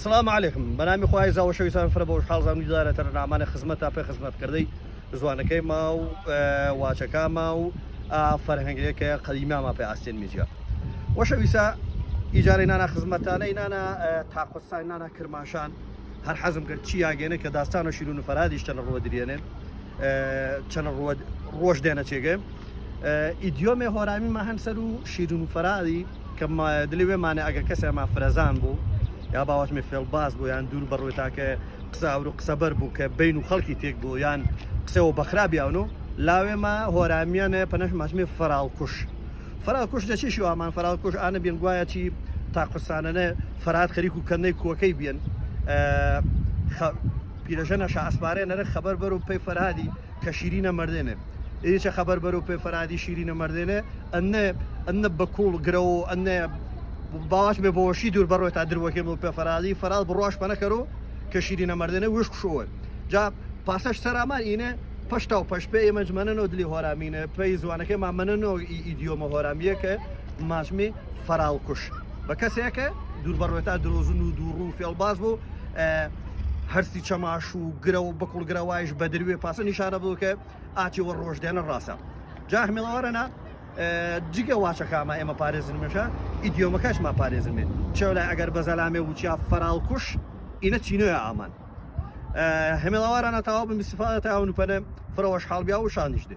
السلام عليكم بەنامی خوای زاوە شەویستان فرە بە حاڵزانانی دارێتە نامانە خزمەتە پێ خزمەتکردەی زوانەکەی ما و واچەکانما و فەرهەنگەکە قەدیماما پێ ئاستێن میجیا وەشەویسە ئیجارەی نانە خزمەتانەی نانە تاقۆسای نانە کرماشان هەر حەزم کرد چی یاگەێنە کە داستان و شیرون و فەرادیش چەنە ڕوە درێنێن چەنە ڕۆژ دێنە چێگە ئیدیۆمێ هۆرامیمە هەنسەر و شیرون و فەرادی کە دلێوێمانە ئەگەر کەسێمە فرەزان بوو یا باوەشمێ فێڵباز بوو یان دوور بەڕۆی تاکە قسەور و قسەبەر بوو کە بین و خەڵکی تێک بوو یان قسەوە بەخرابیاون و لاوێمە هۆرامیانە پەنەش ماسمێ فەراڵکوش فەراڵکوش دەچێشی ئامان فەراڵکوش ئانە بێن گوایە چی تاقسانەنە فەرات خەریک و کەندەی کووەکەی بێن پیرەژەنە شاسپارێ نەرە خەبەر بەر و پێی فەرهادی کە شیرینە مردێنێ ئیچە خەبەر بەر و پێی فەرهادی شیرینە مردێنێ ئەنە بە کوڵ گرە و ئەنە باش بێ بۆشی دوور بەڕۆی تا دروەکەم و پێ فەرادی فەرال بڕۆش پەنەکەر و کە شیرینە مردێنێ وشک شووە جا پاسەش سەرامان ئینە پشتا و پەش پێ ئێمە جمەنەوە دلی هۆرامینە پێی زوانەکەی مامەنەوە ئیدیۆمە هۆرامیە کە ماژمێ فەراڵکوش بە کەسێکە دوور بەڕۆی تا درۆزن و دوور و فێڵباز بوو هەرسی چەماش و گرە و بەکوڵ گرەوایش بە دروێ پاسە نیشانە بوو کە ئاچی وە ڕۆژدێنە ڕاستە جا هەمێڵەوەرەنە جگە واچەکەمە ئێمە پارێزنمەشە ئیدیۆمەکەشمان پارێزنێ چێو لای ئەگەر بە زەلامێ وچیا فەراڵکوش ئینە چینۆیە ئامان هەمێڵەوەرانە تاوا بن بستیفادە تاون و پەنە فرەوەش حاڵبیا و شانیش دێ